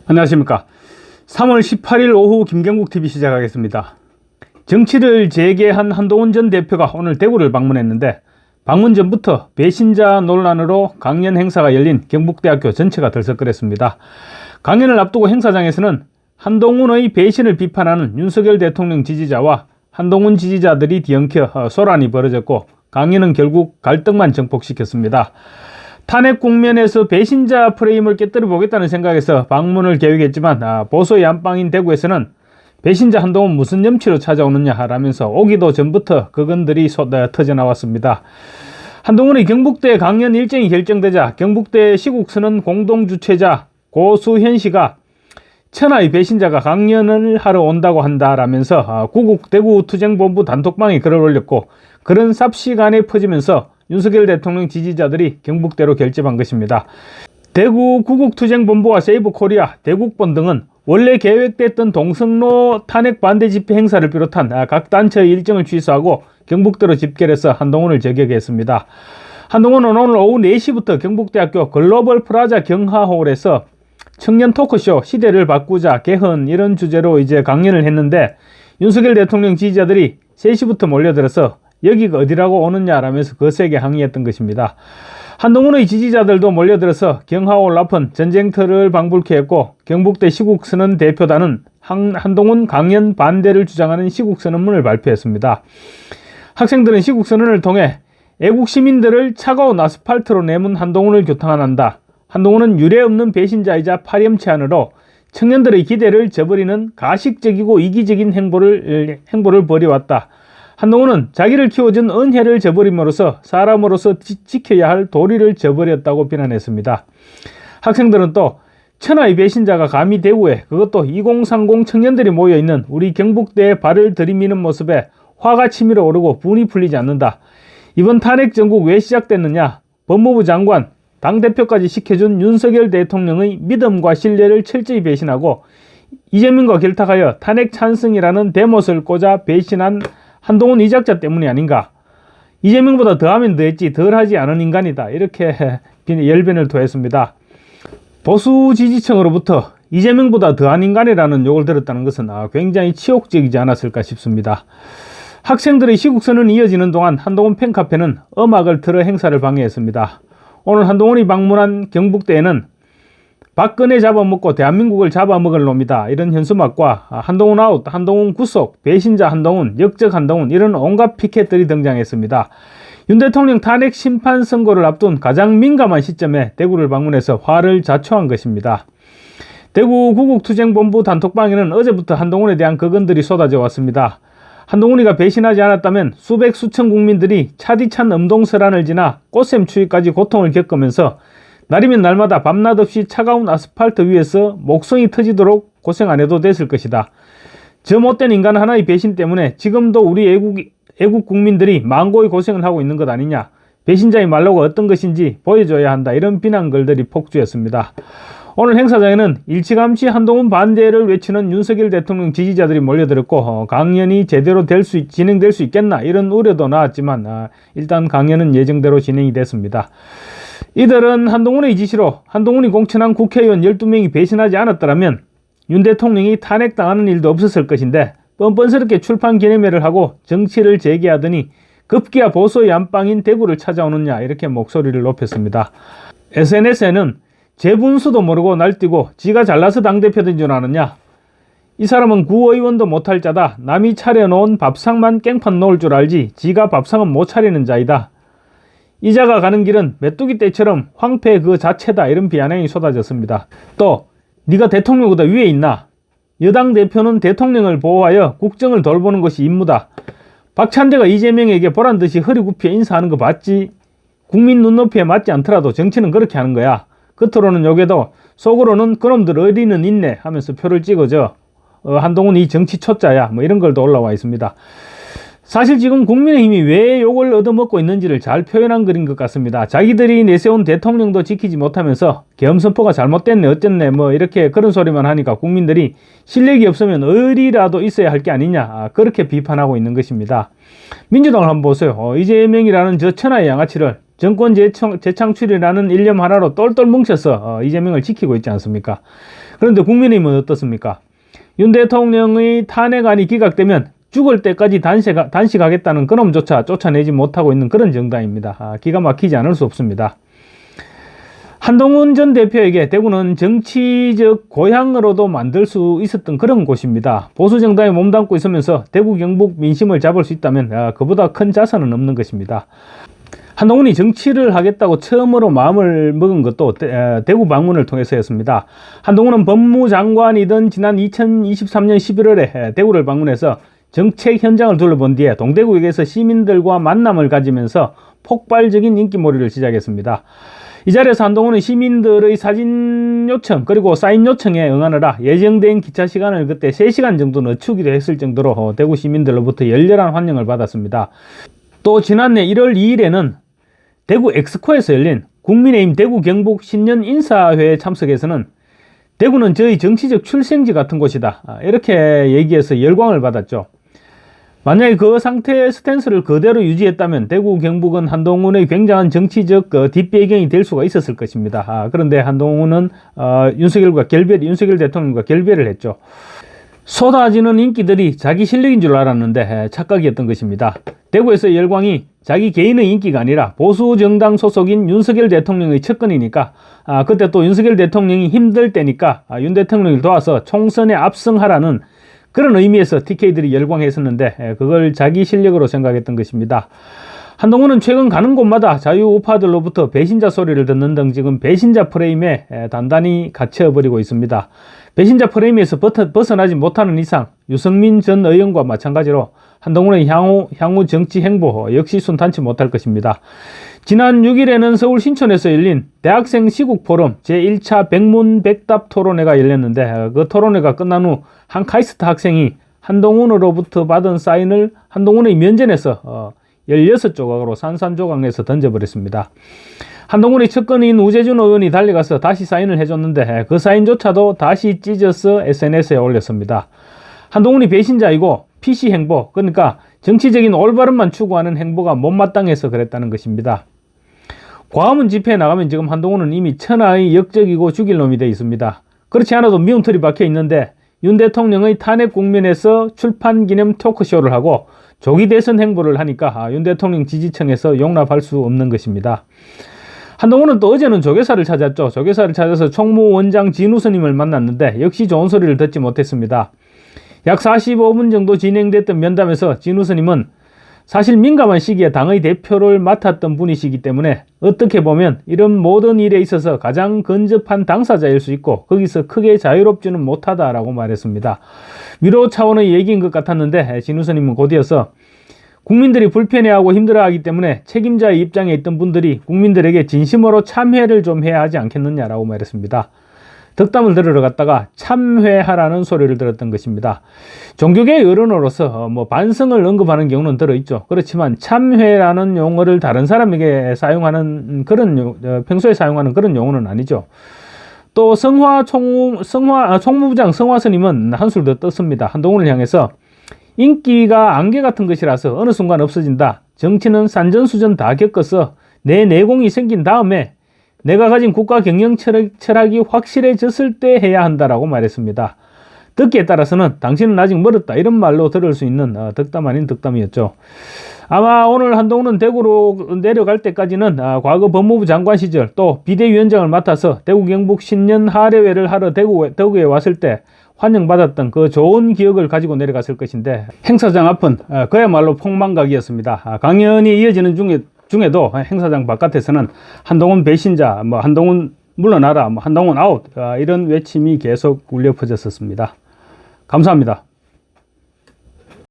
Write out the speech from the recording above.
안녕하십니까. 3월 18일 오후 김경국TV 시작하겠습니다. 정치를 재개한 한동훈 전 대표가 오늘 대구를 방문했는데 방문 전부터 배신자 논란으로 강연 행사가 열린 경북대학교 전체가 들썩거렸습니다. 강연을 앞두고 행사장에서는 한동훈의 배신을 비판하는 윤석열 대통령 지지자와 한동훈 지지자들이 뒤엉켜 소란이 벌어졌고 강연은 결국 갈등만 증폭시켰습니다. 탄핵 국면에서 배신자 프레임을 깨뜨려 보겠다는 생각에서 방문을 계획했지만 보수의 안방인 대구에서는 배신자 한동훈 무슨 염치로 찾아오느냐 라면서 오기도 전부터 그건들이 터져나왔습니다. 한동훈의 경북대 강연 일정이 결정되자 경북대 시국선언 공동주최자 고수현 씨가 천하의 배신자가 강연을 하러 온다고 한다라면서 구국 대구투쟁본부 단톡방에 글을 올렸고 그런 삽시간에 퍼지면서 윤석열 대통령 지지자들이 경북대로 결집한 것입니다. 대구 구국투쟁본부와 세이브코리아, 대국본 등은 원래 계획됐던 동성로 탄핵 반대 집회 행사를 비롯한 각 단체의 일정을 취소하고 경북대로 집결해서 한동훈을 저격했습니다. 한동훈은 오늘 오후 4시부터 경북대학교 글로벌 프라자 경하홀에서 청년 토크쇼 시대를 바꾸자 개헌 이런 주제로 강연을 했는데 윤석열 대통령 지지자들이 3시부터 몰려들어서 여기가 어디라고 오느냐라면서 거세게 항의했던 것입니다. 한동훈의 지지자들도 몰려들어서 경하홀 앞은 전쟁터를 방불케 했고 경북대 시국선언 대표단은 한동훈 강연 반대를 주장하는 시국선언문을 발표했습니다. 학생들은 시국선언을 통해 애국 시민들을 차가운 아스팔트로 내몬 한동훈을 교탄한다. 한동훈은 유례없는 배신자이자 파렴치한으로 청년들의 기대를 저버리는 가식적이고 이기적인 행보를 벌여왔다. 한동훈은 자기를 키워준 은혜를 저버림으로써 사람으로서 지켜야 할 도리를 저버렸다고 비난했습니다. 학생들은 또 천하의 배신자가 감히 대구에 그것도 2030 청년들이 모여있는 우리 경북대에 발을 들이미는 모습에 화가 치밀어 오르고 분이 풀리지 않는다. 이번 탄핵 정국 왜 시작됐느냐? 법무부 장관, 당대표까지 시켜준 윤석열 대통령의 믿음과 신뢰를 철저히 배신하고 이재명과 결탁하여 탄핵 찬성이라는 대못을 꽂아 배신한 한동훈 이작자 때문이 아닌가. 이재명보다 더하면 더했지 덜하지 않은 인간이다. 이렇게 열변을 토했습니다. 보수 지지층으로부터 이재명보다 더한 인간이라는 욕을 들었다는 것은 굉장히 치욕적이지 않았을까 싶습니다. 학생들의 시국선언이 이어지는 동안 한동훈 팬카페는 음악을 틀어 행사를 방해했습니다. 오늘 한동훈이 방문한 경북대에는 박근혜 잡아먹고 대한민국을 잡아먹을 놈이다 이런 현수막과 한동훈 아웃, 한동훈 구속, 배신자 한동훈, 역적 한동훈 이런 온갖 피켓들이 등장했습니다. 윤 대통령 탄핵 심판 선고를 앞둔 가장 민감한 시점에 대구를 방문해서 화를 자초한 것입니다. 대구 구국투쟁본부 단톡방에는 어제부터 한동훈에 대한 그건들이 쏟아져 왔습니다. 한동훈이가 배신하지 않았다면 수백 수천 국민들이 차디찬 음동설안을 지나 꽃샘 추위까지 고통을 겪으면서 날이면 날마다 밤낮 없이 차가운 아스팔트 위에서 목성이 터지도록 고생 안 해도 됐을 것이다. 저 못된 인간 하나의 배신 때문에 지금도 우리 애국 국민들이 망고의 고생을 하고 있는 것 아니냐. 배신자의 말로가 어떤 것인지 보여줘야 한다. 이런 비난글들이 폭주했습니다. 오늘 행사장에는 일찌감치 한동훈 반대를 외치는 윤석열 대통령 지지자들이 몰려들었고 강연이 제대로 진행될 수 있겠나 이런 우려도 나왔지만 일단 강연은 예정대로 진행이 됐습니다. 이들은 한동훈의 지시로 한동훈이 공천한 국회의원 12명이 배신하지 않았더라면 윤 대통령이 탄핵당하는 일도 없었을 것인데 뻔뻔스럽게 출판 기념회를 하고 정치를 재개하더니 급기야 보수의 안방인 대구를 찾아오느냐 이렇게 목소리를 높였습니다. SNS에는 재분수도 모르고 날뛰고 지가 잘나서 당대표된 줄 아느냐. 이 사람은 구의원도 못할 자다. 남이 차려놓은 밥상만 깽판 놓을 줄 알지 지가 밥상은 못 차리는 자이다. 이자가 가는 길은 메뚜기 떼처럼 황폐 그 자체다. 이런 비아냥이 쏟아졌습니다. 또 네가 대통령보다 위에 있나? 여당 대표는 대통령을 보호하여 국정을 돌보는 것이 임무다. 박찬대가 이재명에게 보란듯이 허리 굽혀 인사하는 거 봤지? 국민 눈높이에 맞지 않더라도 정치는 그렇게 하는 거야. 겉으로는 욕해도 속으로는 그놈들 어디는 있네 하면서 표를 찍어줘. 한동훈 이 정치 초짜야. 뭐 이런 글도 올라와 있습니다. 사실 지금 국민의힘이 왜 욕을 얻어먹고 있는지를 잘 표현한 글인 것 같습니다. 자기들이 내세운 대통령도 지키지 못하면서 계엄선포가 잘못됐네 어쨌네 뭐 이렇게 그런 소리만 하니까 국민들이 실력이 없으면 어디라도 있어야 할 게 아니냐 그렇게 비판하고 있는 것입니다. 민주당을 한번 보세요. 이재명이라는 저 천하의 양아치를 정권 재창출이라는 일념 하나로 똘똘 뭉쳐서 이재명을 지키고 있지 않습니까? 그런데 국민의힘은 어떻습니까? 윤 대통령의 탄핵안이 기각되면 죽을 때까지 단식하겠다는 그놈조차 쫓아내지 못하고 있는 그런 정당입니다. 기가 막히지 않을 수 없습니다. 한동훈 전 대표에게 대구는 정치적 고향으로도 만들 수 있었던 그런 곳입니다. 보수 정당에 몸담고 있으면서 대구 경북 민심을 잡을 수 있다면 그보다 큰 자산은 없는 것입니다. 한동훈이 정치를 하겠다고 처음으로 마음을 먹은 것도 대구 방문을 통해서였습니다. 한동훈은 법무장관이던 지난 2023년 11월에 대구를 방문해서 정책 현장을 둘러본 뒤에 동대구역에서 시민들과 만남을 가지면서 폭발적인 인기몰이를 시작했습니다. 이 자리에서 한동훈은 시민들의 사진 요청 그리고 사인 요청에 응하느라 예정된 기차 시간을 그때 3시간 정도 늦추기도 했을 정도로 대구 시민들로부터 열렬한 환영을 받았습니다. 또 지난해 1월 2일에는 대구 엑스코에서 열린 국민의힘 대구 경북 신년 인사회에 참석해서는 대구는 저희 정치적 출생지 같은 곳이다, 이렇게 얘기해서 열광을 받았죠. 만약에 그 상태의 스탠스를 그대로 유지했다면 대구 경북은 한동훈의 굉장한 정치적 뒷배경이 될 수가 있었을 것입니다. 그런데 한동훈은 윤석열 대통령과 결별을 했죠. 쏟아지는 인기들이 자기 실력인 줄 알았는데 착각이었던 것입니다. 대구에서 열광이 자기 개인의 인기가 아니라 보수 정당 소속인 윤석열 대통령의 측근이니까, 그때 또 윤석열 대통령이 힘들 때니까 윤 대통령을 도와서 총선에 압승하라는 그런 의미에서 TK들이 열광했었는데 그걸 자기 실력으로 생각했던 것입니다. 한동훈은 최근 가는 곳마다 자유우파들로부터 배신자 소리를 듣는 등 지금 배신자 프레임에 단단히 갇혀버리고 있습니다. 배신자 프레임에서 벗어나지 못하는 이상 유승민 전 의원과 마찬가지로 한동훈의 향후 정치 행보 역시 순탄치 못할 것입니다. 지난 6일에는 서울 신촌에서 열린 대학생 시국 포럼 제1차 백문백답 토론회가 열렸는데 그 토론회가 끝난 후 한 카이스트 학생이 한동훈으로부터 받은 사인을 한동훈의 면전에서 16조각으로 산산조각내서 던져버렸습니다. 한동훈의 측근인 우재준 의원이 달려가서 다시 사인을 해줬는데 그 사인조차도 다시 찢어서 SNS에 올렸습니다. 한동훈이 배신자이고 PC 행보, 그러니까 정치적인 올바름만 추구하는 행보가 못마땅해서 그랬다는 것입니다. 광화문 집회에 나가면 지금 한동훈은 이미 천하의 역적이고 죽일 놈이 되어 있습니다. 그렇지 않아도 미운 털이 박혀 있는데 윤 대통령의 탄핵 국면에서 출판 기념 토크쇼를 하고 조기 대선 행보를 하니까 윤 대통령 지지층에서 용납할 수 없는 것입니다. 한동훈은 또 어제는 조계사를 찾았죠. 조계사를 찾아서 총무원장 진우스님을 만났는데 역시 좋은 소리를 듣지 못했습니다. 약 45분 정도 진행됐던 면담에서 진우스님은 사실 민감한 시기에 당의 대표를 맡았던 분이시기 때문에 어떻게 보면 이런 모든 일에 있어서 가장 근접한 당사자일 수 있고 거기서 크게 자유롭지는 못하다라고 말했습니다. 위로 차원의 얘기인 것 같았는데 진우스님은 곧이어서 국민들이 불편해하고 힘들어하기 때문에 책임자의 입장에 있던 분들이 국민들에게 진심으로 참회를 좀 해야 하지 않겠느냐라고 말했습니다. 덕담을 들으러 갔다가 참회하라는 소리를 들었던 것입니다. 종교계 어른으로서 반성을 언급하는 경우는 들어있죠. 그렇지만 참회라는 용어를 다른 사람에게 사용하는 평소에 사용하는 그런 용어는 아니죠. 또 총무부장 성화 스님은 한술 더 떴습니다. 한동훈을 향해서 인기가 안개 같은 것이라서 어느 순간 없어진다. 정치는 산전수전 다 겪어서 내 내공이 생긴 다음에 내가 가진 국가 경영 철학이 확실해졌을 때 해야 한다라고 말했습니다. 듣기에 따라서는 당신은 아직 멀었다, 이런 말로 들을 수 있는 덕담 아닌 덕담이었죠. 아마 오늘 한동훈은 대구로 내려갈 때까지는 과거 법무부 장관 시절 또 비대위원장을 맡아서 대구 경북 신년 하례회를 하러 대구에 왔을 때 환영받았던 그 좋은 기억을 가지고 내려갔을 것인데 행사장 앞은 그야말로 폭망각이었습니다. 강연이 이어지는 중에도 행사장 바깥에서는 한동훈 배신자, 한동훈 물러나라, 한동훈 아웃, 이런 외침이 계속 울려 퍼졌었습니다. 감사합니다.